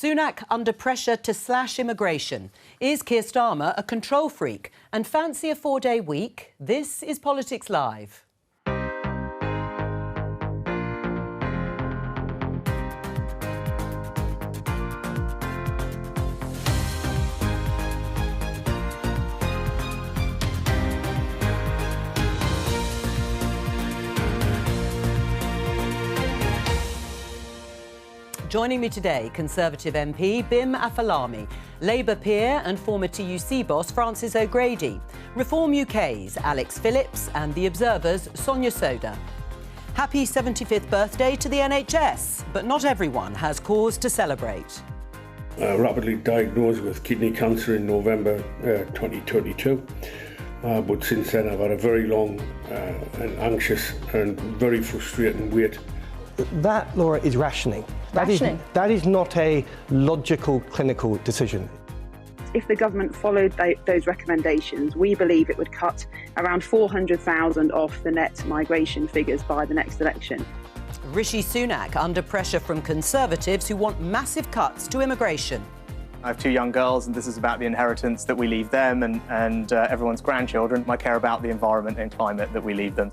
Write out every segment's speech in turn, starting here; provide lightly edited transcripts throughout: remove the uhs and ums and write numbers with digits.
Sunak under pressure to slash immigration. Is Keir Starmer a control freak and fancy a 4-day week? This is Politics Live. Joining me today, Conservative MP Bim Afalami, Labour peer and former TUC boss Francis O'Grady, Reform UK's Alex Phillips and The Observer's Sonia Soda. Happy 75th birthday to the NHS, but not everyone has cause to celebrate. Rapidly diagnosed with kidney cancer in November 2022. But since then I've had a very long and anxious and very frustrating wait. That, Laura, is rationing. That is not a logical clinical decision. If the government followed those recommendations, we believe it would cut around 400,000 off the net migration figures by the next election. Rishi Sunak under pressure from Conservatives who want massive cuts to immigration. I have two young girls, and this is about the inheritance that we leave them and everyone's grandchildren. I care about the environment and climate that we leave them.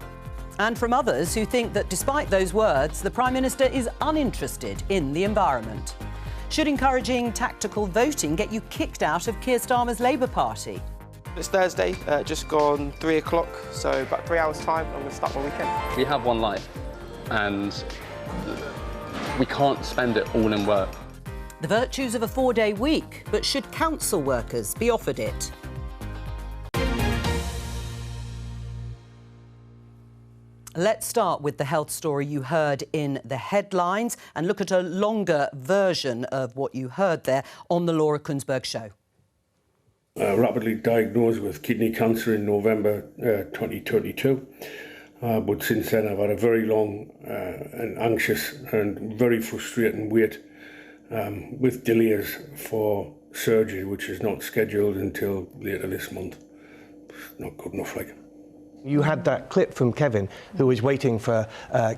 And from others who think that despite those words, the Prime Minister is uninterested in the environment. Should encouraging tactical voting get you kicked out of Keir Starmer's Labour Party? It's Thursday, just gone 3 o'clock, so about 3 hours' time, I'm going to start my weekend. We have one life, and we can't spend it all in work. The virtues of a 4-day week, but should council workers be offered it? Let's start with the health story you heard in the headlines and look at a longer version of what you heard there on the Laura Kunsberg Show. Rapidly diagnosed with kidney cancer in November 2022. But since then I've had a very long and anxious and very frustrating wait with delays for surgery, which is not scheduled until later this month. Not good enough, like. You had that clip from Kevin, who was waiting for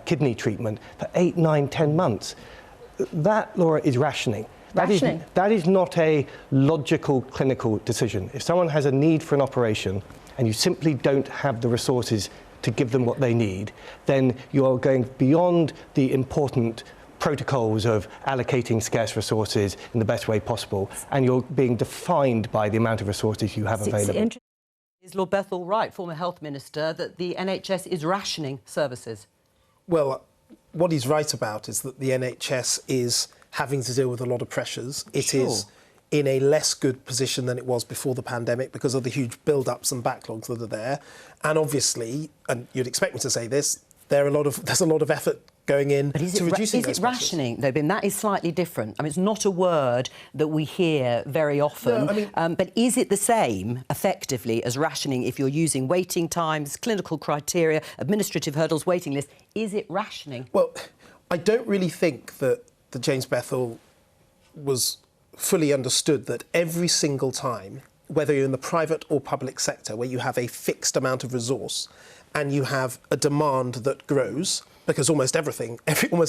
kidney treatment for 8, 9, 10 months. That, Laura, is rationing. That is not a logical clinical decision. If someone has a need for an operation and you simply don't have the resources to give them what they need, then you're going beyond the important protocols of allocating scarce resources in the best way possible, and you're being defined by the amount of resources you have available. Is Lord Bethell right, former Health Minister, that the NHS is rationing services? Well, what he's right about is that the NHS is having to deal with a lot of pressures. It is in a less good position than it was before the pandemic because of the huge build-ups and backlogs that are there. And obviously, and you'd expect me to say this, there's a lot of effort going in to reducing those pressures. Is it rationing, though, Bim? That is slightly different. I mean, it's not a word that we hear very often. No, but is it the same, effectively, as rationing if you're using waiting times, clinical criteria, administrative hurdles, waiting lists? Is it rationing? Well, I don't really think that James Bethell was fully understood that every single time, whether you're in the private or public sector, where you have a fixed amount of resource and you have a demand that grows, because almost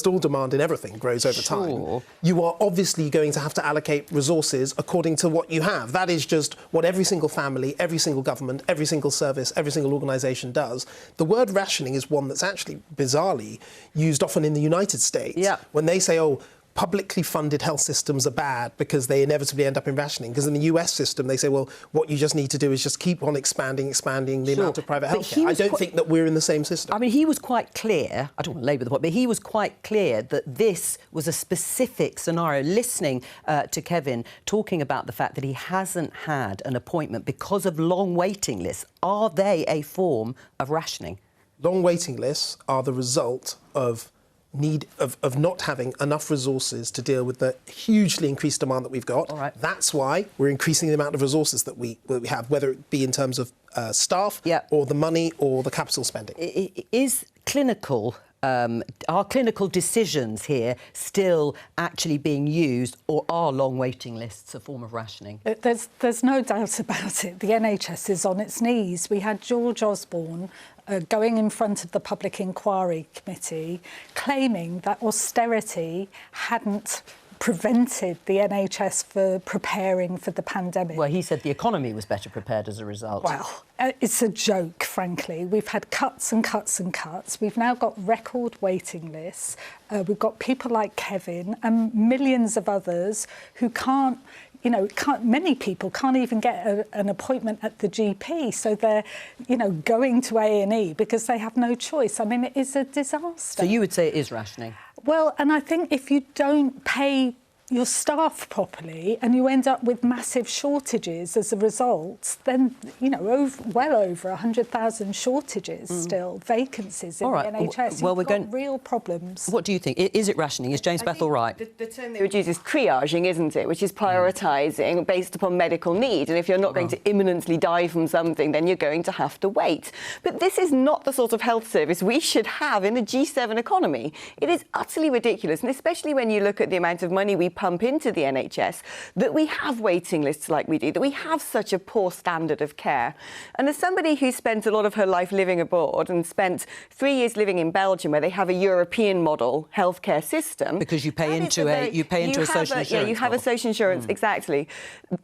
all demand in everything grows over time, you are obviously going to have to allocate resources according to what you have. That is just what every single family, every single government, every single service, every single organisation does. The word rationing is one that's actually bizarrely used often in the United States when they say, oh, publicly funded health systems are bad because they inevitably end up in rationing. Because in the US system, they say, well, what you just need to do is just keep on expanding the amount of private healthcare. I don't think that we're in the same system. I mean, he was quite clear, I don't want to labour the point, but he was quite clear that this was a specific scenario. Listening to Kevin talking about the fact that he hasn't had an appointment because of long waiting lists, are they a form of rationing? Long waiting lists are the result of not having enough resources to deal with the hugely increased demand that we've got. That's why we're increasing the amount of resources that we have, whether it be in terms of staff or the money or the capital spending. Is clinical Are clinical decisions here still actually being used, or are long waiting lists a form of rationing? There's no doubt about it. The NHS is on its knees. We had George Osborne going in front of the Public Inquiry Committee claiming that austerity hadn't prevented the NHS for preparing for the pandemic. Well, he said the economy was better prepared as a result. Well, it's a joke, frankly. We've had cuts and cuts and cuts. We've now got record waiting lists. We've got people like Kevin and millions of others who can't, many people can't even get an appointment at the GP, so they're, going to A&E because they have no choice. I mean, it is a disaster. So you would say it is rationing? Well, and I think if you don't pay your staff properly and you end up with massive shortages as a result, then, well over 100,000 shortages still, vacancies in the NHS. Well, we're going real problems. What do you think? Is it rationing? Is James Bethell right? The term they would use is triaging, isn't it? Which is prioritising based upon medical need. And if you're not going to imminently die from something, then you're going to have to wait. But this is not the sort of health service we should have in a G7 economy. It is utterly ridiculous, and especially when you look at the amount of money we pump into the NHS, that we have waiting lists like we do, that we have such a poor standard of care. And as somebody who spent a lot of her life living abroad and spent 3 years living in Belgium, where they have a European model healthcare system, because you pay into a social insurance. Yeah, you have a social insurance, exactly.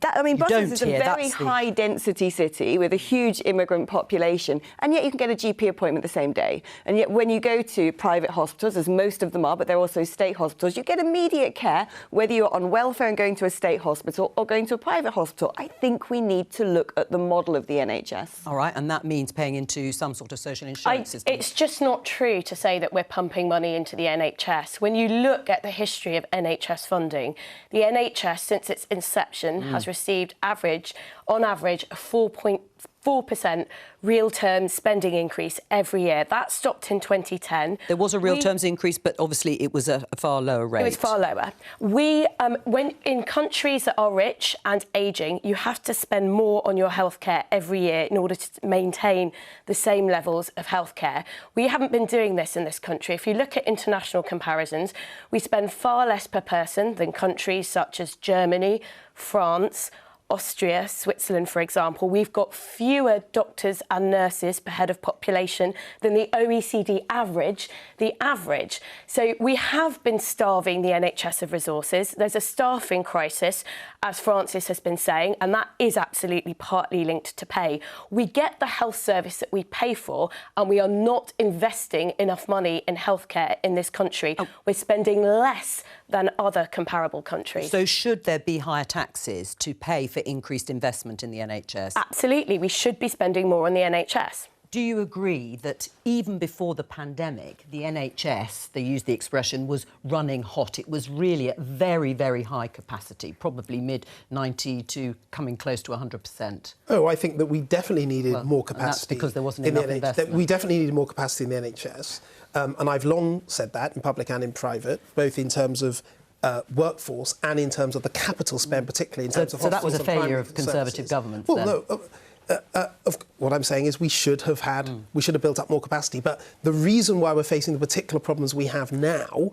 Brussels is a very high density city with a huge immigrant population, and yet you can get a GP appointment the same day. And yet when you go to private hospitals, as most of them are, but they're also state hospitals, you get immediate care whether you're on welfare and going to a state hospital or going to a private hospital. I think we need to look at the model of the NHS. All right, and that means paying into some sort of social insurance system. It's just not true to say that we're pumping money into the NHS. When you look at the history of NHS funding, the NHS, since its inception, has received on average, a 4.4% real terms spending increase every year. That stopped in 2010. There was a real terms increase, but obviously it was a far lower rate. It was far lower. When in countries that are rich and ageing, you have to spend more on your healthcare every year in order to maintain the same levels of healthcare. We haven't been doing this in this country. If you look at international comparisons, we spend far less per person than countries such as Germany, France, Austria, Switzerland, for example. We've got fewer doctors and nurses per head of population than the OECD average, So we have been starving the NHS of resources. There's a staffing crisis, as Francis has been saying, and that is absolutely partly linked to pay. We get the health service that we pay for, and we are not investing enough money in healthcare in this country. We're spending less than other comparable countries. So should there be higher taxes to pay for increased investment in the NHS? Absolutely. We should be spending more on the NHS. Do you agree that even before the pandemic, the NHS, they used the expression, was running hot? It was really at very, very high capacity, probably mid-90 to coming close to 100%. Oh, I think that we definitely needed more capacity. And that's because there wasn't enough investment. We definitely needed more capacity in the NHS. And I've long said that in public and in private, both in terms of workforce and in terms of the capital spend, particularly in terms of hospitals. So that was a failure of Conservative governments then? No. What I'm saying is we should have built up more capacity. But the reason why we're facing the particular problems we have now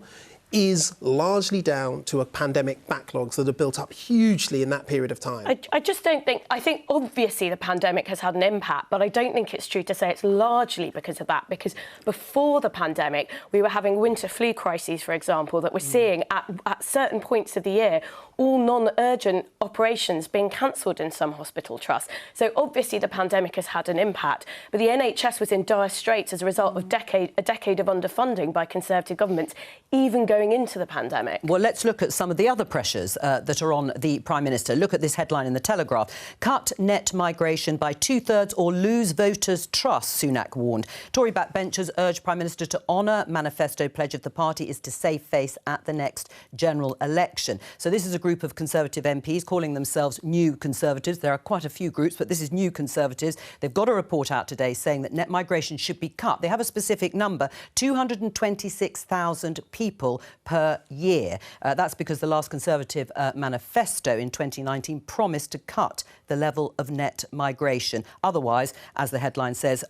is largely down to a pandemic backlogs that have built up hugely in that period of time. I just don't think... I think obviously the pandemic has had an impact, but I don't think it's true to say it's largely because of that, because before the pandemic, we were having winter flu crises, for example, that we're seeing at certain points of the year, all non-urgent operations being cancelled in some hospital trusts. So obviously the pandemic has had an impact, but the NHS was in dire straits as a result of a decade of underfunding by Conservative governments, even going into the pandemic. Well, let's look at some of the other pressures that are on the Prime Minister. Look at this headline in the Telegraph. Cut net migration by 2/3 or lose voters' trust, Sunak warned. Tory backbenchers urge Prime Minister to honour manifesto pledge of the party is to save face at the next general election. So this is a group of Conservative MPs calling themselves New Conservatives. There are quite a few groups, but this is New Conservatives. They've got a report out today saying that net migration should be cut. They have a specific number, 226,000 people per year. That's because the last Conservative manifesto in 2019 promised to cut the level of net migration. Otherwise, as the headline says,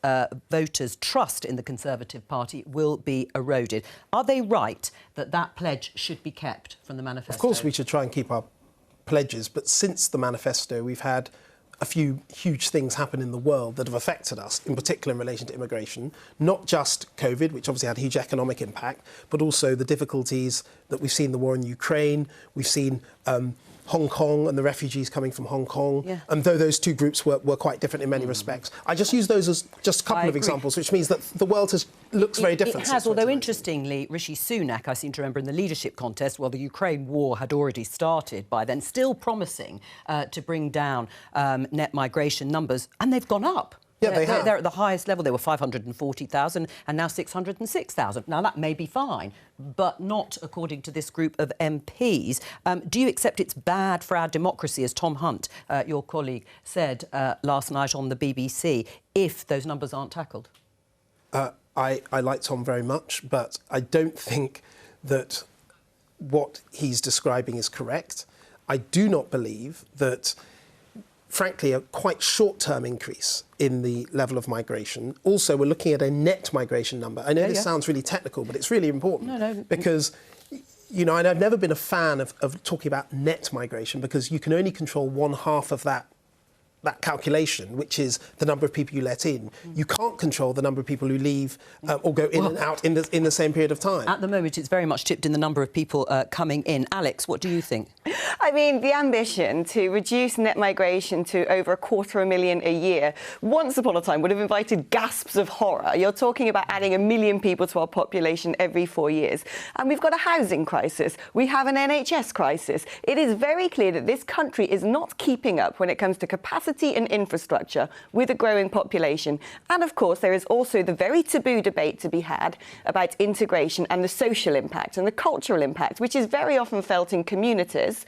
voters' trust in the Conservative Party will be eroded. Are they right that that pledge should be kept from the manifesto? Of course we should try and keep our pledges, but since the manifesto we've had a few huge things happen in the world that have affected us, in particular in relation to immigration, not just COVID, which obviously had a huge economic impact, but also the difficulties that we've seen in the war in Ukraine. We've seen Hong Kong and the refugees coming from Hong Kong, and though those two groups were quite different in many respects. I just use those as just a couple of examples, which means that the world looks very different. It has, although interestingly, Rishi Sunak, I seem to remember in the leadership contest, well, the Ukraine war had already started by then, still promising to bring down net migration numbers, and they've gone up. Yeah, they have. They're at the highest level. They were 540,000 and now 606,000. Now, that may be fine, but not according to this group of MPs. Do you accept it's bad for our democracy, as Tom Hunt, your colleague, said last night on the BBC, if those numbers aren't tackled? I like Tom very much, but I don't think that what he's describing is correct. I do not believe that, frankly, a quite short-term increase in the level of migration. Also, we're looking at a net migration number. I know this sounds really technical, but it's really important because, you know, and I've never been a fan of talking about net migration because you can only control one half of that calculation, which is the number of people you let in. You can't control the number of people who leave or go in and out in the same period of time. At the moment, it's very much tipped in the number of people coming in. Alex, what do you think? I mean, the ambition to reduce net migration to over 250,000 a year, once upon a time, would have invited gasps of horror. You're talking about adding 1 million people to our population every 4 years. And we've got a housing crisis. We have an NHS crisis. It is very clear that this country is not keeping up when it comes to capacity and infrastructure with a growing population. And of course, there is also the very taboo debate to be had about integration and the social impact and the cultural impact, which is very often felt in communities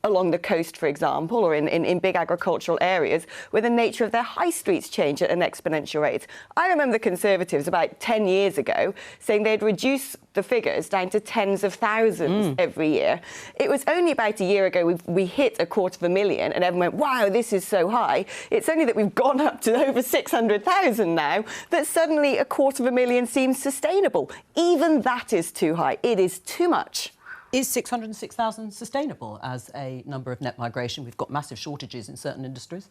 along the coast, for example, or in big agricultural areas, where the nature of their high streets change at an exponential rate. I remember the Conservatives about 10 years ago saying they'd reduce the figures down to tens of thousands every year. It was only about a year ago we hit 250,000 and everyone went, wow, this is so high. It's only that we've gone up to over 600,000 now that suddenly 250,000 seems sustainable. Even that is too high. It is too much. Is 606,000 sustainable as a number of net migration? We've got massive shortages in certain industries.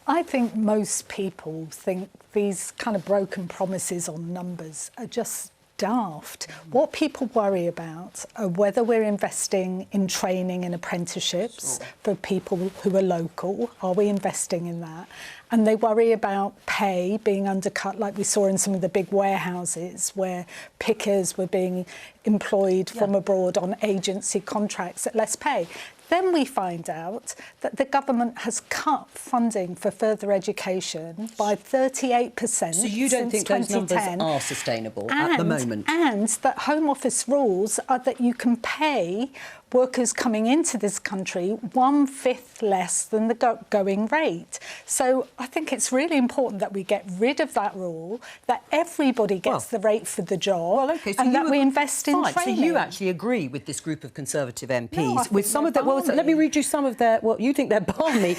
I think most people think these kind of broken promises on numbers are just daft. What people worry about are whether we're investing in training and apprenticeships for people who are local. Are we investing in that? And they worry about pay being undercut, like we saw in some of the big warehouses where pickers were being employed from abroad on agency contracts at less pay. Then we find out that the government has cut funding for further education by 38%. So you don't think those numbers are sustainable at the moment? And that Home Office rules are that you can pay workers coming into this country 1/5 less than the going rate. So I think it's really important that we get rid of that rule, that everybody gets the rate for the job, and that we invest in training. So you actually agree with this group of Conservative MPs with some of their... Well, let me read you some of their... Well, you think they're balmy.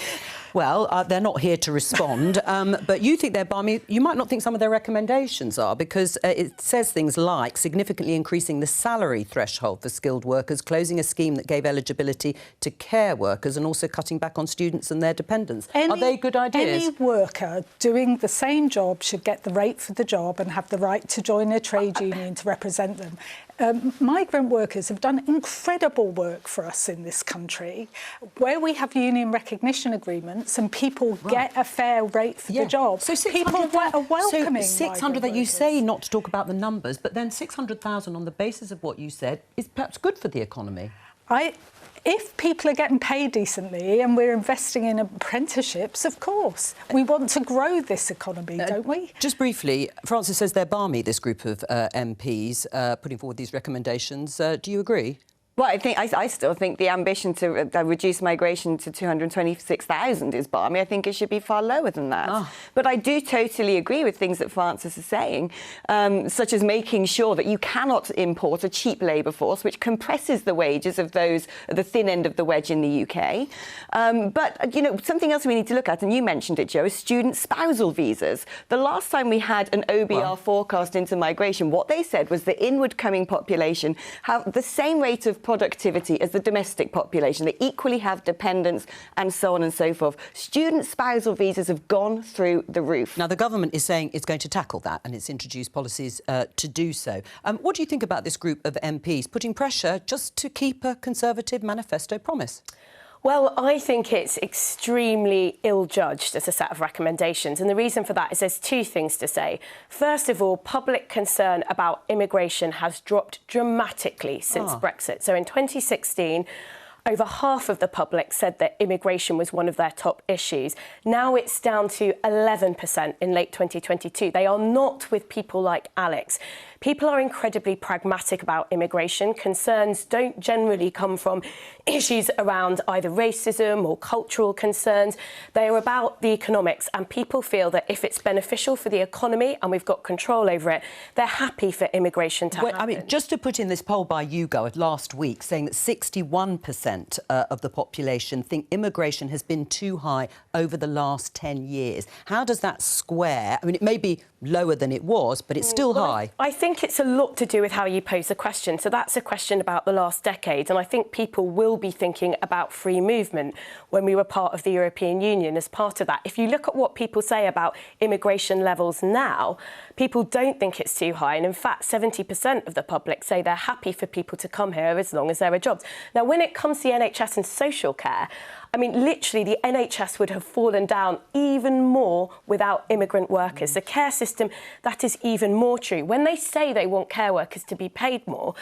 Well, they're not here to respond, but you think they're balmy. You might not think some of their recommendations are, because it says things like significantly increasing the salary threshold for skilled workers, closing a scheme that gave eligibility to care workers, and also cutting back on students and their dependents. Are they good ideas? Any worker doing the same job should get the rate for the job and have the right to join a trade union to represent them. Migrant workers have done incredible work for us in this country, where we have union recognition agreements and people get a fair rate for the job. So people are welcoming. So 600 that you say, not to talk about the numbers, but then 600,000 on the basis of what you said is perhaps good for the economy. If people are getting paid decently and we're investing in apprenticeships, of course. We want to grow this economy, don't we? Just briefly, Francis says they're balmy, this group of MPs, putting forward these recommendations. Do you agree? Well, I still think the ambition to reduce migration to 226,000 is balmy. I think it should be far lower than that. But I do totally agree with things that Francis is saying, such as making sure that you cannot import a cheap labour force, which compresses the wages of those at the thin end of the wedge in the UK. But, you know, something else we need to look at, and you mentioned it, Jo, is student spousal visas. The last time we had an OBR forecast into migration, what they said was the inward-coming population have the same rate of productivity as the domestic population. They equally have dependents and so on and so forth. Student spousal visas have gone through the roof. Now, the government is saying it's going to tackle that and it's introduced policies to do so. What do you think about this group of MPs putting pressure just to keep a Conservative manifesto promise? Well, I think it's extremely ill-judged as a set of recommendations, and the reason for that is there's two things to say. First of all, public concern about immigration has dropped dramatically since Brexit. So in 2016, over half of the public said that immigration was one of their top issues. Now it's down to 11% in late 2022. They are not with people like Alex. People are incredibly pragmatic about immigration. Concerns don't generally come from issues around either racism or cultural concerns. They are about the economics, and people feel that if it's beneficial for the economy and we've got control over it, they're happy for immigration to happen. I mean, just to put in this poll by YouGov last week saying that 61% of the population think immigration has been too high over the last 10 years. How does that square? I mean, it may be lower than it was, but it's still high. I think it's a lot to do with how you pose the question. So that's a question about the last decade, and I think people will be thinking about free movement when we were part of the European Union as part of that. If you look at what people say about immigration levels now, people don't think it's too high, and in fact 70% of the public say they're happy for people to come here as long as there are jobs. Now, when it comes to the NHS and social care, I mean, literally, the NHS would have fallen down even more without immigrant workers. The care system, that is even more true. When they say they want care workers to be paid more,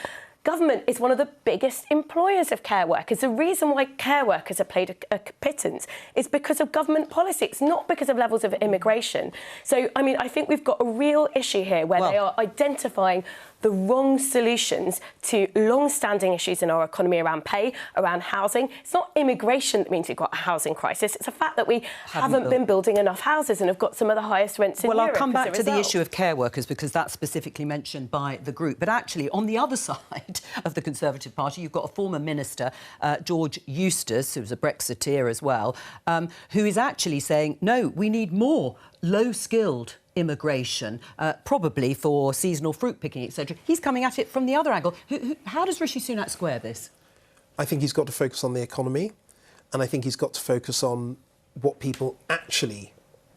government is one of the biggest employers of care workers. The reason why care workers are paid a pittance is because of government policy. It's not because of levels of immigration. So, I mean, I think we've got a real issue here where they are identifying the wrong solutions to long-standing issues in our economy around pay, around housing. It's not immigration that means we've got a housing crisis. It's the fact that we haven't been building enough houses and have got some of the highest rents in Europe. Well, I'll come back to the issue of care workers because that's specifically mentioned by the group. But actually, on the other side of the Conservative Party, you've got a former minister, George Eustace, who's a Brexiteer as well, who is actually saying, no, we need more low-skilled immigration, probably for seasonal fruit picking, etc. He's coming at it from the other angle. How does Rishi Sunak square this? I think he's got to focus on the economy, and I think he's got to focus on what people actually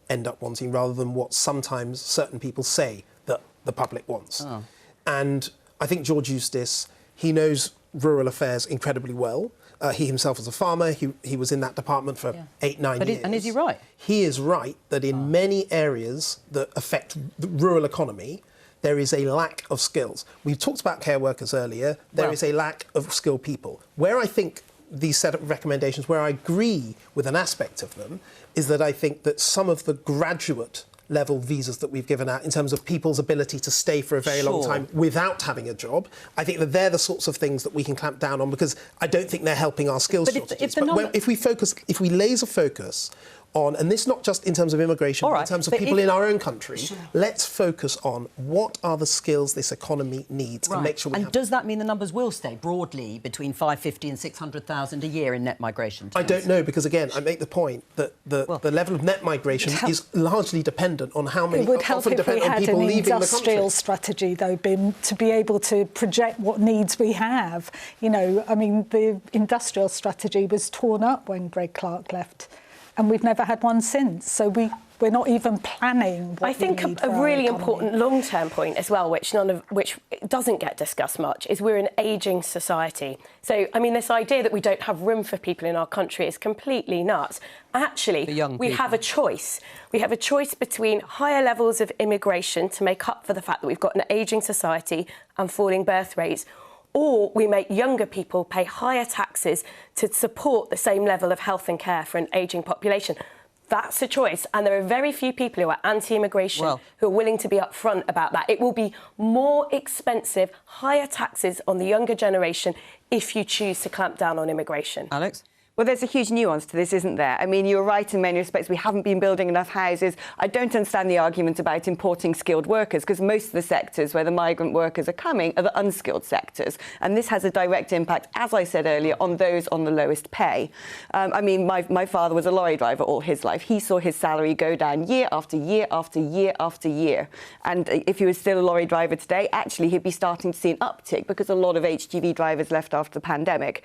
end up wanting rather than what sometimes certain people say that the public wants. And I think George Eustace, he knows rural affairs incredibly well. He himself was a farmer. He was in that department for 8-9 years. And is he right? He is right that in many areas that affect the rural economy, there is a lack of skills. We've talked about care workers earlier. There is a lack of skilled people. Where I think these set of recommendations, where I agree with an aspect of them, is that I think that some of the graduate level visas that we've given out in terms of people's ability to stay for a very long time without having a job, I think that they're the sorts of things that we can clamp down on because I don't think they're helping our skills shortages. But if we laser focus on, and this not just in terms of immigration, but in terms of people in our own country, let's focus on what are the skills this economy needs and make sure we have. Does that mean the numbers will stay broadly between 550 and 600,000 a year in net migration terms? I don't know, because again, I make the point that the level of net migration is largely dependent on how many. It would help if we had an industrial strategy, though, Bim, to be able to project what needs we have. You know, I mean, the industrial strategy was torn up when Greg Clark left. And we've never had one since. So we're not even planning what I think we need a really important long-term point as well, which doesn't get discussed much, is we're an ageing society. So, I mean, this idea that we don't have room for people in our country is completely nuts. Actually, we have a choice. We have a choice between higher levels of immigration to make up for the fact that we've got an ageing society and falling birth rates, or we make younger people pay higher taxes to support the same level of health and care for an ageing population. That's a choice, and there are very few people who are anti-immigration who are willing to be upfront about that. It will be more expensive, higher taxes on the younger generation if you choose to clamp down on immigration. Alex? Well, there's a huge nuance to this, isn't there? I mean, you're right in many respects. We haven't been building enough houses. I don't understand the argument about importing skilled workers, because most of the sectors where the migrant workers are coming are the unskilled sectors. And this has a direct impact, as I said earlier, on those on the lowest pay. I mean, my father was a lorry driver all his life. He saw his salary go down year after year after year after year. And if he was still a lorry driver today, actually, he'd be starting to see an uptick because a lot of HGV drivers left after the pandemic.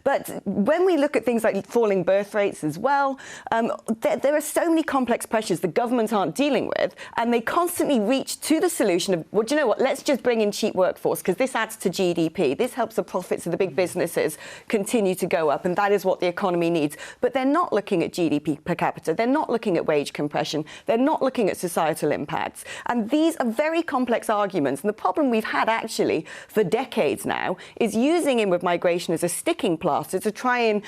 But when we look at things like falling birth rates as well, there are so many complex pressures the governments aren't dealing with, and they constantly reach to the solution of, well, do you know what, let's just bring in cheap workforce because this adds to GDP. This helps the profits of the big businesses continue to go up, and that is what the economy needs. But they're not looking at GDP per capita. They're not looking at wage compression. They're not looking at societal impacts. And these are very complex arguments. And the problem we've had actually for decades now is using inward migration as a sticking plaster to try and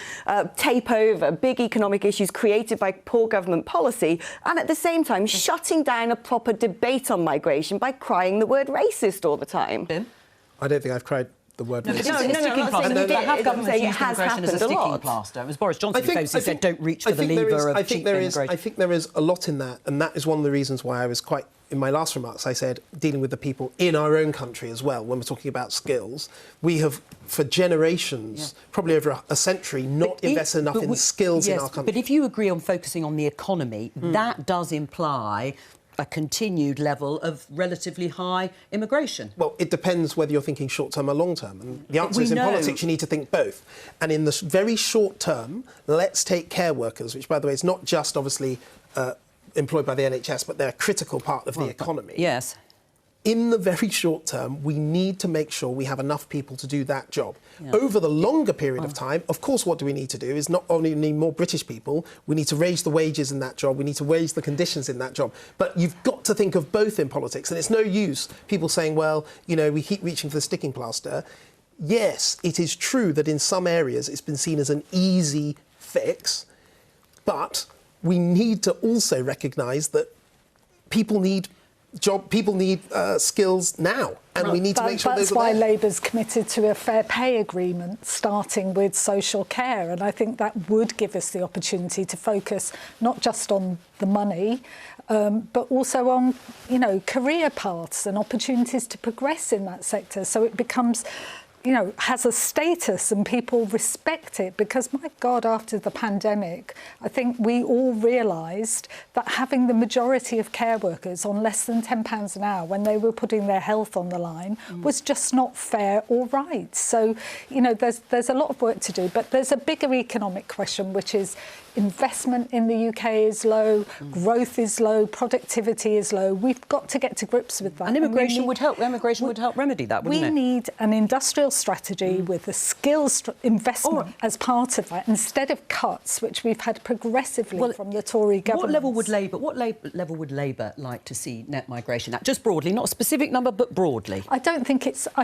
tape over big economic issues created by poor government policy, and at the same time shutting down a proper debate on migration by crying the word racist all the time. I don't think I've cried the word racist. No, I'm not saying you have governments used immigration as a sticking plaster. It was Boris Johnson who said don't reach for the lever of cheap immigration. I think there is a lot in that, and that is one of the reasons why I was quite, in my last remarks, I said dealing with the people in our own country as well. When we're talking about skills, we have, for generations, probably over a century, not invested enough in skills in our country. But if you agree on focusing on the economy, that does imply a continued level of relatively high immigration. Well, it depends whether you're thinking short-term or long-term. And the answer is in politics, you need to think both. And in the very short term, let's take care workers, which, by the way, is not just, obviously, employed by the NHS, but they're a critical part of the economy. Yes. In the very short term, we need to make sure we have enough people to do that job. Over the longer period of time, of course, what do we need to do is not only need more British people, we need to raise the wages in that job, we need to raise the conditions in that job. But you've got to think of both in politics, and it's no use people saying, well, you know, we keep reaching for the sticking plaster. Yes, it is true that in some areas it's been seen as an easy fix, but we need to also recognise that people need skills now, and we need to make sure that's why Labour's committed to a fair pay agreement, starting with social care, and I think that would give us the opportunity to focus not just on the money, but also on, you know, career paths and opportunities to progress in that sector, so it becomes, you know, has a status and people respect it, because, my God, after the pandemic, I think we all realised that having the majority of care workers on less than £10 an hour when they were putting their health on the line was just not fair or right. So, you know, there's a lot of work to do, but there's a bigger economic question, which is investment in the UK is low, growth is low, productivity is low. We've got to get to grips with that. And immigration would help. Immigration would help remedy that, wouldn't it? We need an industrial strategy with a skills investment as part of that, instead of cuts, which we've had progressively from the Tory government. What level would Labour like to see net migration at? Just broadly, not a specific number, but broadly. I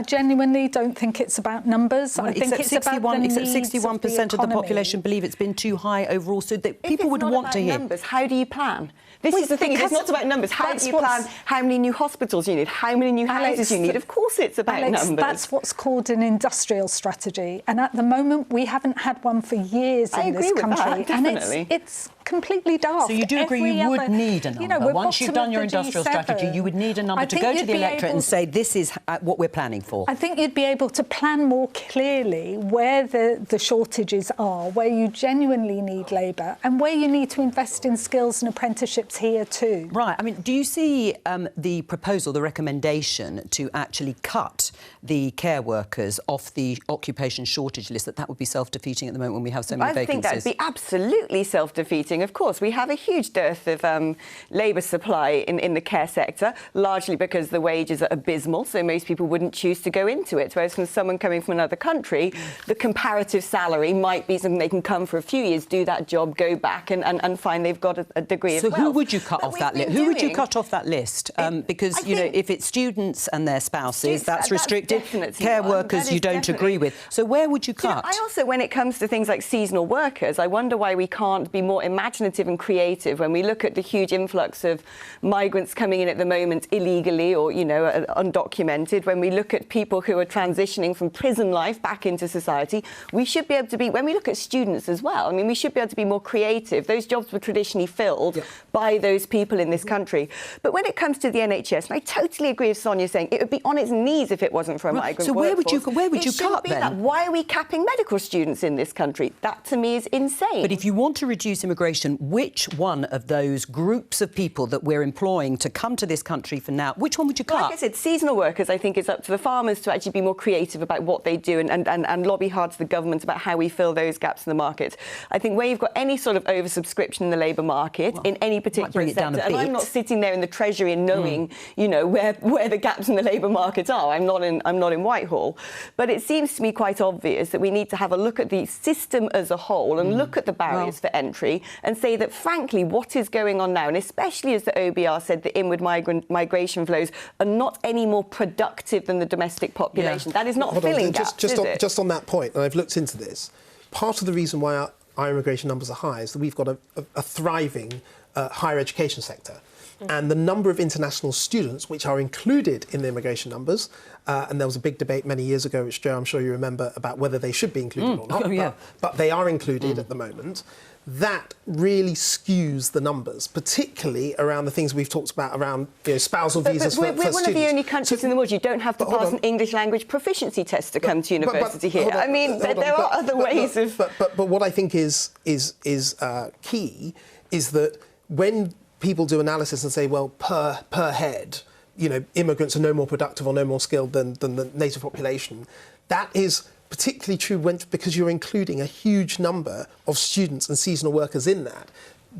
genuinely don't think it's about numbers. Well, I think it's about the needs of the 61% of the population believe it's been too high overall. So that people would want to hear. Numbers, how do you plan? This is the thing, it's not about numbers. How do you plan how many new hospitals you need, how many new houses you need? Of course it's about numbers. That's what's called an industrial strategy. And at the moment, we haven't had one for years in this country. And it's completely daft. So you do agree you would need a number? You know, once you've done your industrial strategy, you would need a number to go to the electorate and say, this is what we're planning for. I think you'd be able to plan more clearly where the shortages are, where you genuinely need labour, and where you need to invest in skills and apprenticeships here too. Right. I mean, do you see the proposal, the recommendation to actually cut the care workers off the occupation shortage list, that would be self-defeating at the moment when we have so many vacancies? I think that would be absolutely self-defeating. Of course, we have a huge dearth of labour supply in the care sector, largely because the wages are abysmal, so most people wouldn't choose to go into it. Whereas from someone coming from another country, the comparative salary might be something they can come for a few years, do that job, go back and find they've got a degree of wealth. So who would you cut off that list? Who would you cut off that list? Because, you know, if it's students and their spouses, that's restricted. Care workers you don't agree with. So where would you cut? I also, when it comes to things like seasonal workers, I wonder why we can't be more imaginative imaginative and creative when we look at the huge influx of migrants coming in at the moment illegally or, you know, undocumented, when we look at people who are transitioning from prison life back into society, we should be able to be, when we look at students as well, I mean, we should be able to be more creative. Those jobs were traditionally filled by those people in this country. But when it comes to the NHS, and I totally agree with Sonia saying it would be on its knees if it wasn't for a migrant So where workforce. would you cut then? That. Why are we capping medical students in this country? That to me is insane. But if you want to reduce immigration, which one of those groups of people that we're employing to come to this country for now, which one would you cut? Like I said, seasonal workers, I think it's up to the farmers to actually be more creative about what they do and lobby hard to the government about how we fill those gaps in the market. I think where you've got any sort of oversubscription in the labour market, in any particular sector, and I'm not sitting there in the Treasury and knowing, you know, where the gaps in the labour market are. I'm not in Whitehall. But it seems to me quite obvious that we need to have a look at the system as a whole and look at the barriers for entry and say that, frankly, what is going on now, and especially as the OBR said, the inward migration flows are not any more productive than the domestic population. That is not filling gaps, just on that point, and I've looked into this, part of the reason why our immigration numbers are high is that we've got a thriving higher education sector. And the number of international students which are included in the immigration numbers, and there was a big debate many years ago, which, Jo, I'm sure you remember, about whether they should be included or not, but they are included at the moment. That really skews the numbers, particularly around the things we've talked about around, you know, spousal visas for students. We're one of the only countries in the world you don't have to pass an English language proficiency test to come to university here. I mean, there are other ways of... But what I think is key is that when people do analysis and say, well, per head, you know, immigrants are no more productive or no more skilled than the native population, that is particularly true because you're including a huge number of students and seasonal workers in that.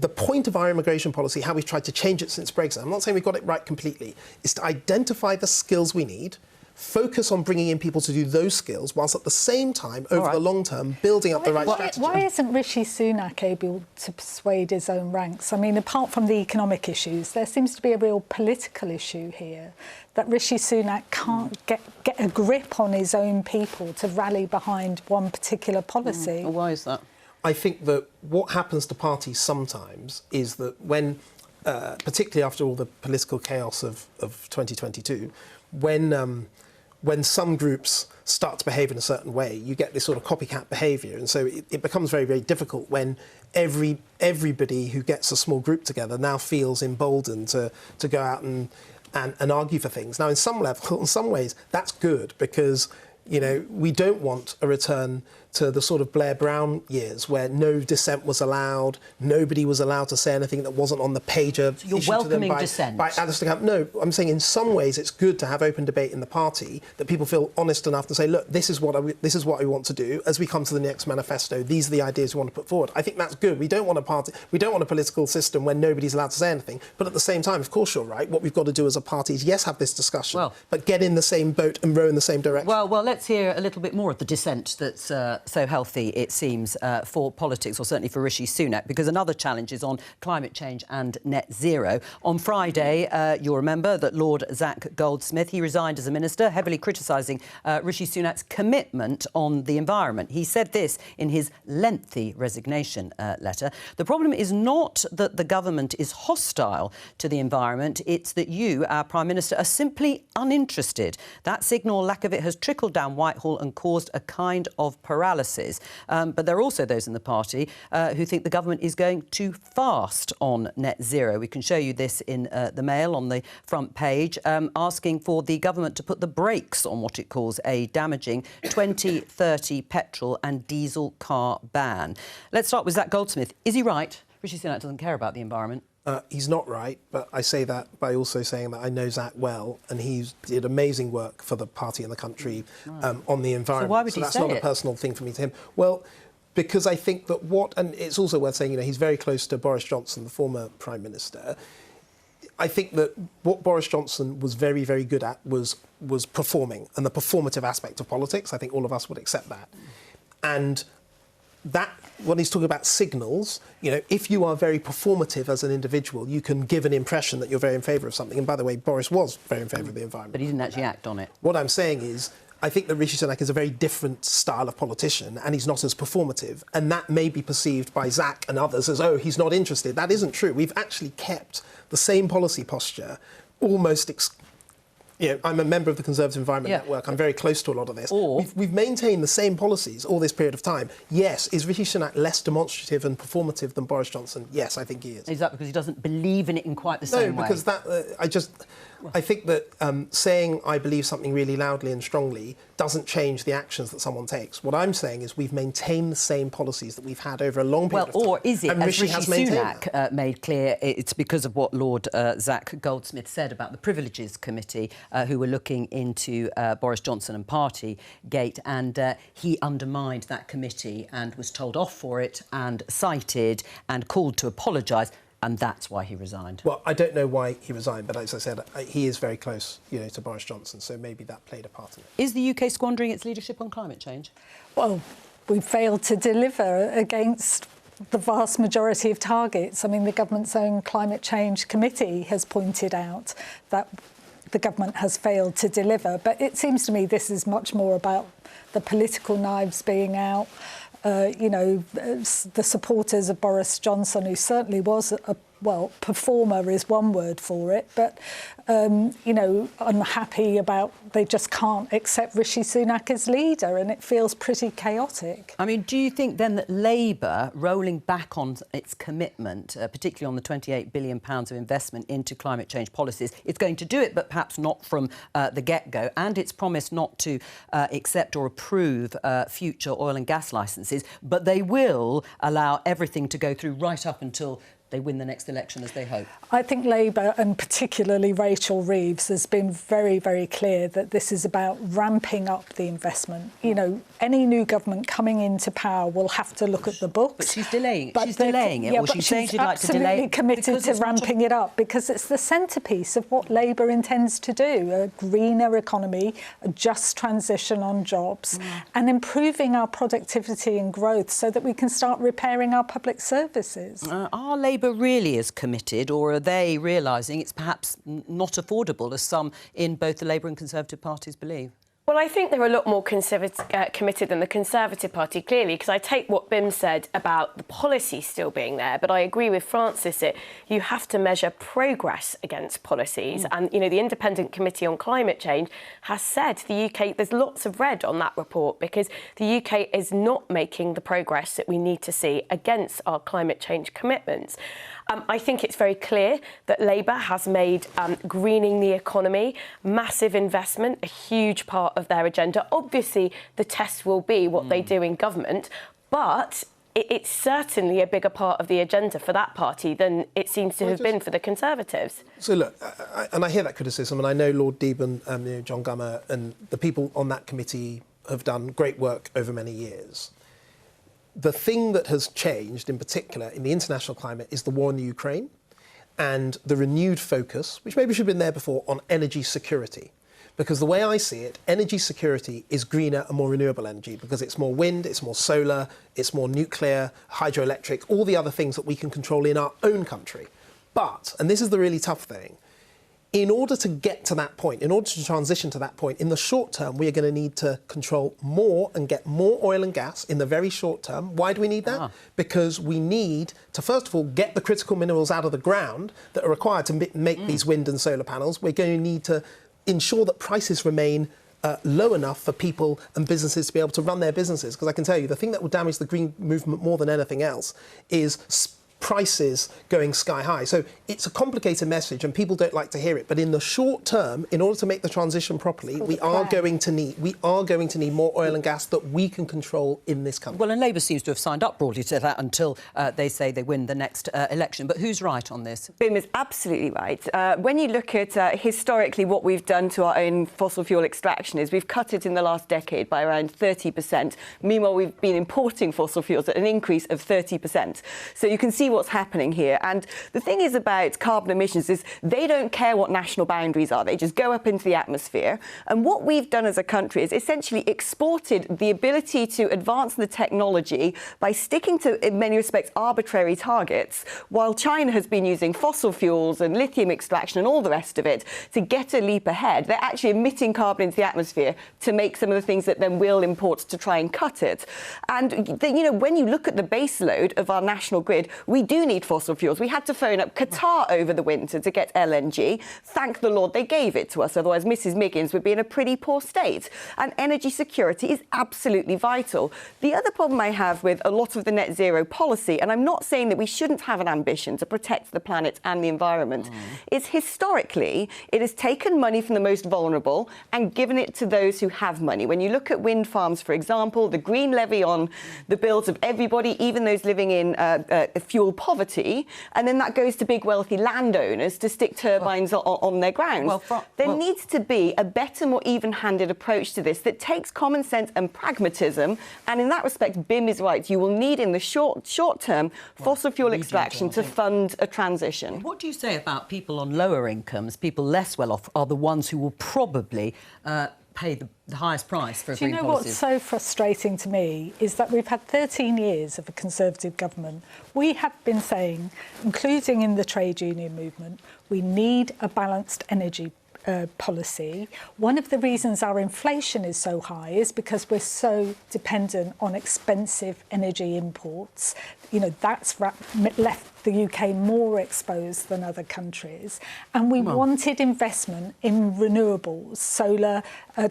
The point of our immigration policy, how we've tried to change it since Brexit, I'm not saying we've got it right completely, is to identify the skills we need, focus on bringing in people to do those skills, whilst at the same time, over the long term, building up the right strategy. Why isn't Rishi Sunak able to persuade his own ranks? I mean, apart from the economic issues, there seems to be a real political issue here, that Rishi Sunak can't get a grip on his own people to rally behind one particular policy. Why is that? I think that what happens to parties sometimes is that when, particularly after all the political chaos of 2022, when some groups start to behave in a certain way, you get this sort of copycat behaviour. And so it becomes very, very difficult when everybody who gets a small group together now feels emboldened to go out and argue for things. Now, in some ways, that's good because, you know, we don't want a return to the sort of Blair Brown years where no dissent was allowed, nobody was allowed to say anything that wasn't on the pager. So you're welcoming dissent? By Alistair Campbell. No, I'm saying in some ways it's good to have open debate in the party, that people feel honest enough to say, look, this is what I want to do. As we come to the next manifesto, these are the ideas we want to put forward. I think that's good. We don't want a political system where nobody's allowed to say anything. But at the same time, of course you're right, what we've got to do as a party is, yes, have this discussion, but get in the same boat and row in the same direction. Well, let's hear a little bit more of the dissent that's so healthy, it seems, for politics, or certainly for Rishi Sunak, because another challenge is on climate change and net zero. On Friday, you'll remember that Lord Zach Goldsmith, he resigned as a minister, heavily criticising Rishi Sunak's commitment on the environment. He said this in his lengthy resignation letter. The problem is not that the government is hostile to the environment, it's that you, our Prime Minister, are simply uninterested. That signal, lack of it, has trickled down Whitehall and caused a kind of paralysis. But there are also those in the party who think the government is going too fast on net zero. We can show you this in the Mail on the front page, asking for the government to put the brakes on what it calls a damaging 2030 petrol and diesel car ban. Let's start with Zach Goldsmith. Is he right? Rishi Sunak doesn't care about the environment. He's not right, but I say that by also saying that I know Zach well, and he did amazing work for the party and the country on the environment. So why would he that's say not it? A personal thing for me to him. Well, because I think that and it's also worth saying, you know, he's very close to Boris Johnson, the former Prime Minister. I think that what Boris Johnson was very, very good at was performing, and the performative aspect of politics. I think all of us would accept that. And that, when he's talking about signals, you know, if you are very performative as an individual, you can give an impression that you're very in favour of something. And by the way, Boris was very in favour of the environment. But he didn't actually act on it. What I'm saying is, I think that Rishi Sunak is a very different style of politician, and he's not as performative. And that may be perceived by Zach and others as, oh, he's not interested. That isn't true. We've actually kept the same policy posture almost I'm a member of the Conservative Environment Network. I'm very close to a lot of this. We've maintained the same policies all this period of time. Yes, is Rishi Sunak less demonstrative and performative than Boris Johnson? Yes, I think he is. Is that because he doesn't believe in it in quite the same way? No, because I think that saying I believe something really loudly and strongly doesn't change the actions that someone takes. What I'm saying is we've maintained the same policies that we've had over a long period of time. Or is it, and as Rishi Sunak made clear, it's because of what Lord Zach Goldsmith said about the Privileges Committee, who were looking into Boris Johnson and Partygate, and he undermined that committee and was told off for it and cited and called to apologise. And that's why he resigned. Well, I don't know why he resigned, but as I said, he is very close, to Boris Johnson, so maybe that played a part in it. Is the UK squandering its leadership on climate change? Well, we failed to deliver against the vast majority of targets. I mean, the government's own climate change committee has pointed out that the government has failed to deliver. But it seems to me this is much more about the political knives being out. The supporters of Boris Johnson, who certainly was performer is one word for it, but, unhappy about they just can't accept Rishi Sunak as leader, and it feels pretty chaotic. I mean, do you think then that Labour, rolling back on its commitment, particularly on the £28 billion of investment into climate change policies, it's going to do it, but perhaps not from the get-go, and it's promised not to accept or approve future oil and gas licences, but they will allow everything to go through right up until they win the next election, as they hope? I think Labour, and particularly Rachel Reeves, has been very, very clear that this is about ramping up the investment. Any new government coming into power will have to look at the books. But she's delaying it. She's delaying it. Or she's saying she'd like to delay it. Absolutely committed to ramping it up, because it's the centrepiece of what Labour intends to do: a greener economy, a just transition on jobs, and improving our productivity and growth so that we can start repairing our public services. Are Labour really as committed, or are they realising it's perhaps not affordable, as some in both the Labour and Conservative parties believe? Well, I think they're a lot more committed than the Conservative Party, clearly, because I take what Bim said about the policy still being there, but I agree with Francis that you have to measure progress against policies. And, the Independent Committee on Climate Change has said the UK, there's lots of red on that report, because the UK is not making the progress that we need to see against our climate change commitments. I think it's very clear that Labour has made greening the economy, massive investment, a huge part of their agenda. Obviously, the test will be what they do in government, but it's certainly a bigger part of the agenda for that party than it seems to have been for the Conservatives. So, look, I hear that criticism, and I know Lord Deben, John Gummer and the people on that committee have done great work over many years. The thing that has changed, in particular, in the international climate is the war in the Ukraine and the renewed focus, which maybe should have been there before, on energy security. Because the way I see it, energy security is greener and more renewable energy, because it's more wind, it's more solar, it's more nuclear, hydroelectric, all the other things that we can control in our own country. But, and this is the really tough thing, in order to get to that point, in order to transition to that point, in the short term, we are going to need to control more and get more oil and gas in the very short term. Why do we need that? Because we need to, first of all, get the critical minerals out of the ground that are required to make these wind and solar panels. We're going to need to ensure that prices remain low enough for people and businesses to be able to run their businesses. Because I can tell you, the thing that will damage the green movement more than anything else is prices going sky high. So it's a complicated message and people don't like to hear it. But in the short term, in order to make the transition properly, we are going to need more oil and gas that we can control in this country. Well, and Labour seems to have signed up broadly to that until they say they win the next election. But who's right on this? Bim is absolutely right. When you look at historically what we've done to our own fossil fuel extraction is we've cut it in the last decade by around 30%. Meanwhile, we've been importing fossil fuels at an increase of 30%. So you can see what's happening here. And the thing is about carbon emissions is they don't care what national boundaries are. They just go up into the atmosphere. And what we've done as a country is essentially exported the ability to advance the technology by sticking to, in many respects, arbitrary targets, while China has been using fossil fuels and lithium extraction and all the rest of it to get a leap ahead. They're actually emitting carbon into the atmosphere to make some of the things that then we'll import to try and cut it. And, you know, when you look at the base load of our national grid, we do need fossil fuels. We had to phone up Qatar over the winter to get LNG. Thank the Lord they gave it to us, otherwise Mrs. Miggins would be in a pretty poor state. And energy security is absolutely vital. The other problem I have with a lot of the net zero policy, and I'm not saying that we shouldn't have an ambition to protect the planet and the environment, is historically it has taken money from the most vulnerable and given it to those who have money. When you look at wind farms, for example, the green levy on the bills of everybody, even those living in fuel poverty, and then that goes to big wealthy landowners to stick turbines on their grounds. There needs to be a better, more even-handed approach to this that takes common sense and pragmatism, and in that respect, BIM is right. You will need in the short term fossil fuel extraction to fund a transition. What do you say about people on lower incomes? People less well off are the ones who will probably pay the highest price for green policies. Do you know what's so frustrating to me is that we've had 13 years of a Conservative government. We have been saying, including in the trade union movement, we need a balanced energy policy. One of the reasons our inflation is so high is because we're so dependent on expensive energy imports. You know, that's left the UK more exposed than other countries. And we wanted investment in renewables, solar,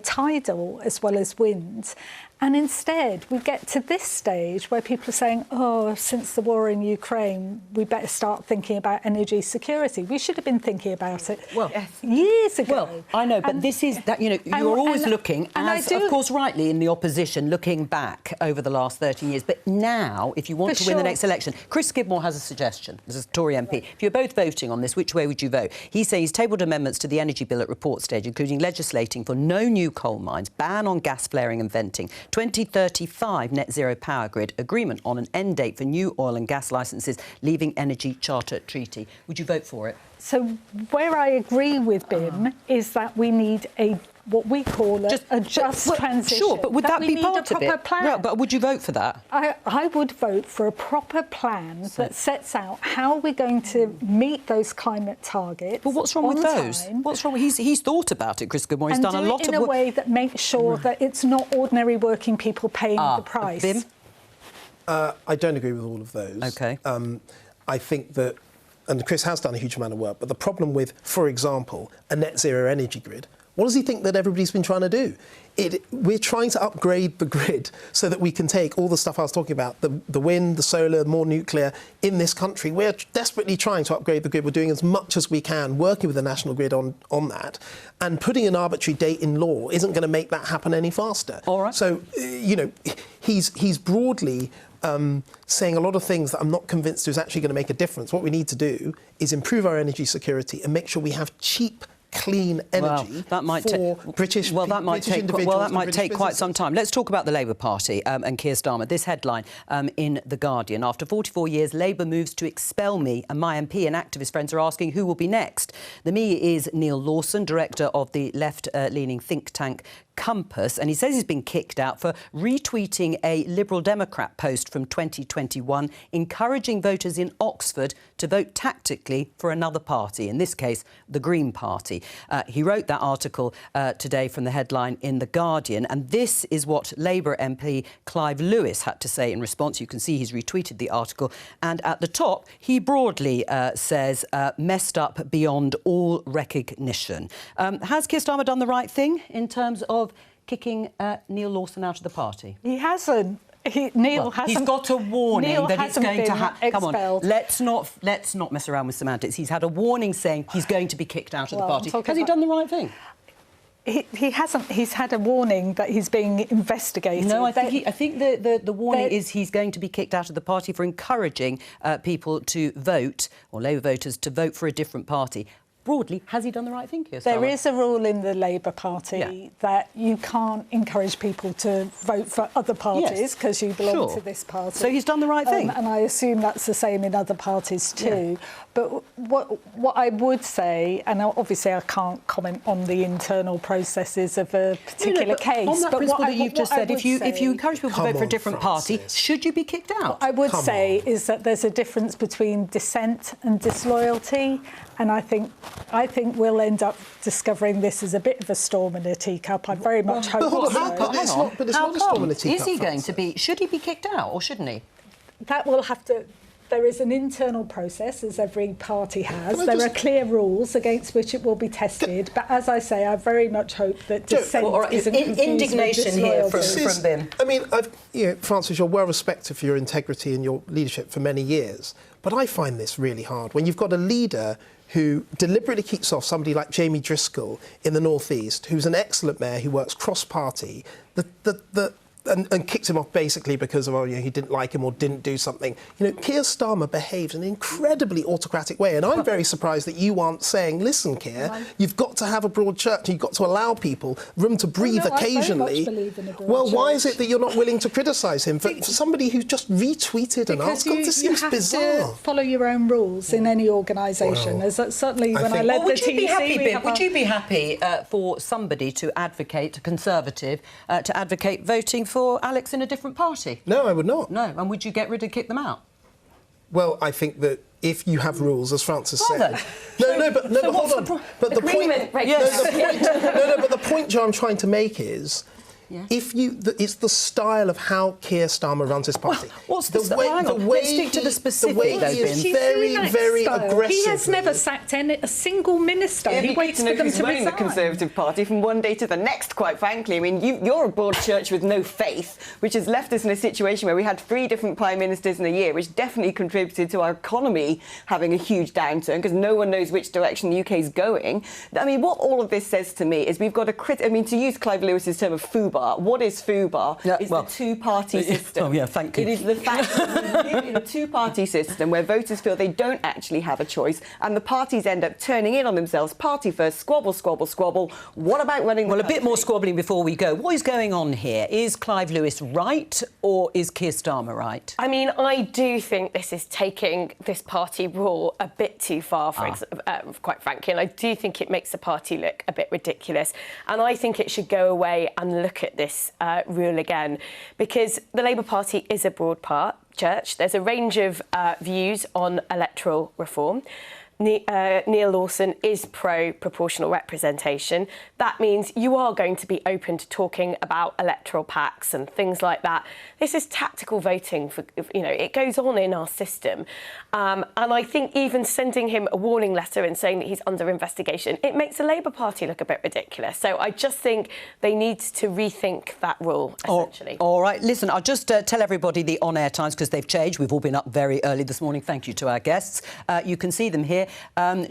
tidal, as well as wind. And instead, we get to this stage where people are saying, oh, since the war in Ukraine, we better start thinking about energy security. We should have been thinking about it years ago. Well, I know, but this is that, you know, you're always looking, as, of course, rightly in the opposition, looking back over the last 13 years. But now, if you want to win the next election, Chris Skidmore has a suggestion. This is a Tory MP. If you're both voting on this, which way would you vote? He's saying he's tabled amendments to the energy bill at report stage, including legislating for no new coal mines, ban on gas flaring and venting, 2035 net zero power grid, agreement on an end date for new oil and gas licences, leaving energy charter treaty. Would you vote for it? So where I agree with BIM is that we need what we call a just transition. Sure, but would that be part of it? Plan. Yeah, but would you vote for that? I would vote for a proper plan that sets out how we're going to meet those climate targets. But what's wrong with those? What's wrong? He's thought about it, Chris Skidmore. He's done a lot of work. And do it in a way that makes sure that it's not ordinary working people paying the price. BIM? I don't agree with all of those. OK. I think that, and Chris has done a huge amount of work, but the problem with, for example, a net zero energy grid, what does he think that everybody's been trying to do? We're trying to upgrade the grid so that we can take all the stuff I was talking about, the wind, the solar, more nuclear, in this country. We're desperately trying to upgrade the grid. We're doing as much as we can, working with the National Grid on that. And putting an arbitrary date in law isn't going to make that happen any faster. All right. So, you know, he's broadly saying a lot of things that I'm not convinced is actually going to make a difference. What we need to do is improve our energy security and make sure we have cheap, clean energy for British individuals. That might take quite some time. Let's talk about the Labour Party and Keir Starmer. This headline in The Guardian. After 44 years, Labour moves to expel me, and my MP and activist friends are asking who will be next. The me is Neil Lawson, director of the left-leaning think tank Compass, and he says he's been kicked out for retweeting a Liberal Democrat post from 2021 encouraging voters in Oxford to vote tactically for another party, in this case, the Green Party. He wrote that article today from the headline in The Guardian, and this is what Labour MP Clive Lewis had to say in response. You can see he's retweeted the article, and at the top, he broadly says, messed up beyond all recognition. Has Keir Starmer done the right thing in terms of kicking Neil Lawson out of the party? He hasn't. Neil hasn't. He's got a warning that it's going to happen. Come on, let's not mess around with semantics. He's had a warning saying he's going to be kicked out of the party. Has he done the right thing? He hasn't. He's had a warning that he's being investigated. No, I think the warning is he's going to be kicked out of the party for encouraging people to vote, or Labour voters to vote for a different party. broadly, has he done the right thing, Keir Starmer? There is a rule in the Labour Party that you can't encourage people to vote for other parties because you belong to this party. So he's done the right thing. And I assume that's the same in other parties too. But what I would say, and obviously I can't comment on the internal processes of a particular case. On that principle that you've just said, if you encourage people to vote for a different party, should you be kicked out? What I would say is that there's a difference between dissent and disloyalty, and I think we'll end up discovering this as a bit of a storm in a teacup. I very much hope so. But it's not a storm in a teacup. Is he going to be? Should he be kicked out or shouldn't he? That will have to. There is an internal process, as every party has. There are clear rules against which it will be tested. But as I say, I very much hope that dissent isn't confused indignation with here from Bim. I mean, Francis, you're well respected for your integrity and your leadership for many years. But I find this really hard when you've got a leader who deliberately keeps off somebody like Jamie Driscoll in the North East, who's an excellent mayor who works cross-party, and kicked him off basically because of he didn't like him or didn't do something. Keir Starmer behaves in an incredibly autocratic way, and I'm very surprised that you aren't saying, listen, Keir, you've got to have a broad church and you've got to allow people room to breathe occasionally. I very much believe in a broad church. Why is it that you're not willing to criticise him for somebody who's just retweeted an article? This seems bizarre. You have to follow your own rules in any organisation. Well, certainly when I led the TUC... Would you be happy for somebody to advocate, a Conservative, to advocate voting for Alex in a different party? No, I would not. No, and would you get rid of, kick them out? Well, I think that if you have rules, as Francis said... But hold on. But the point, Joe, I'm trying to make is... it's the style of how Keir Starmer runs his party. What's the style? Let's stick to the specific, though, He is very aggressive. He has never sacked a single minister. He waits for them to resign. The Conservative Party from one day to the next, quite frankly. I mean, you're a broad church with no faith, which has left us in a situation where we had 3 different prime ministers in a year, which definitely contributed to our economy having a huge downturn because no one knows which direction the UK is going. I mean, what all of this says to me is we've got to use Clive Lewis's term of FUBAR. What is FUBAR? It's the two-party system. Oh, yeah, thank you. It is the fact that we live in a two-party system where voters feel they don't actually have a choice and the parties end up turning in on themselves. Party first, squabble, squabble, squabble. What about running the country? A bit more squabbling before we go. What is going on here? Is Clive Lewis right or is Keir Starmer right? I mean, I do think this is taking this party rule a bit too far, quite frankly, and I do think it makes the party look a bit ridiculous. And I think it should go away and look at this rule again, because the Labour Party is a broad church. There's a range of views on electoral reform. Neil Lawson is pro-proportional representation. That means you are going to be open to talking about electoral pacts and things like that. This is tactical voting. It goes on in our system. And I think even sending him a warning letter and saying that he's under investigation, it makes the Labour Party look a bit ridiculous. So I just think they need to rethink that rule, essentially. All right. Listen, I'll just tell everybody the on-air times because they've changed. We've all been up very early this morning. Thank you to our guests. You can see them here.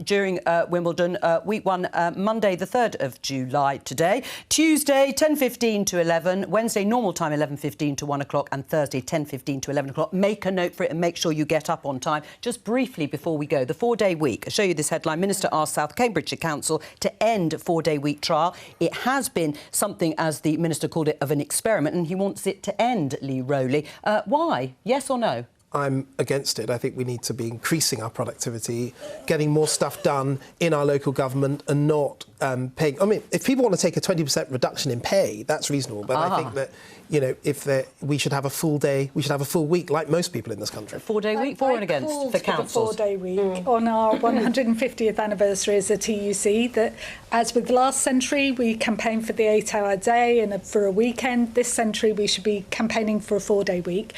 During Wimbledon, week 1, Monday the 3rd of July today. Tuesday, 10:15 to 11. Wednesday, normal time, 11:15 to 1 o'clock. And Thursday, 10:15 to 11 o'clock. Make a note for it and make sure you get up on time. Just briefly before we go, the 4-day week. I'll show you this headline. Minister asks South Cambridgeshire Council to end 4-day week trial. It has been something, as the Minister called it, of an experiment, and he wants it to end, Lee Rowley. Why? Yes or no? I'm against it. I think we need to be increasing our productivity, getting more stuff done in our local government and not paying... I mean, if people want to take a 20% reduction in pay, that's reasonable. But I think that, we should have a full day, we should have a full week, like most people in this country. 4-day week, for and against, for councils. The 4-day week on our 150th anniversary as a TUC, that, as with last century, we campaigned for the 8-hour day and for a weekend. This century, we should be campaigning for a 4-day week.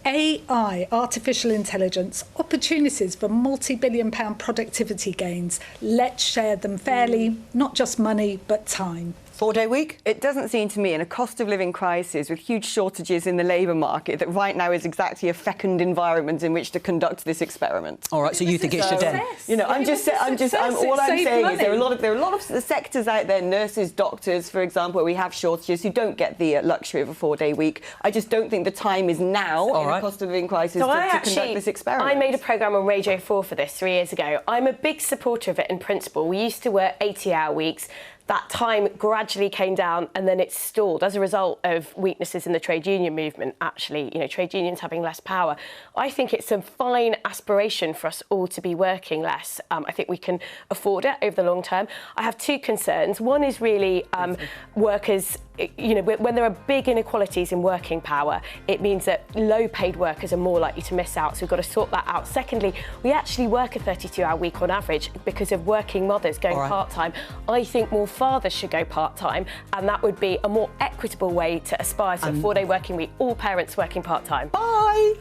AI, artificial intelligence, opportunities for multi-billion-pound productivity gains. Let's share them fairly, not just money, but time. 4-day week? It doesn't seem to me, in a cost of living crisis with huge shortages in the labour market, that right now is exactly a fecund environment in which to conduct this experiment. All right, so you think it should end? You know, all I'm saying is there are a lot of sectors out there, nurses, doctors, for example, where we have shortages who don't get the luxury of a 4-day week. I just don't think the time is now in a cost of living crisis to conduct this experiment. I made a programme on Radio 4 for this 3 years ago. I'm a big supporter of it in principle. We used to work 80-hour weeks. That time gradually came down and then it stalled as a result of weaknesses in the trade union movement, actually, you know, trade unions having less power. I think it's a fine aspiration for us all to be working less. I think we can afford it over the long term. I have two concerns. One is really workers, you know, when there are big inequalities in working power, it means that low-paid workers are more likely to miss out, so we've got to sort that out. Secondly, we actually work a 32-hour week on average because of working mothers going part-time. I think more fathers should go part-time, and that would be a more equitable way to aspire to a 4-day working week, all parents working part-time. Bye!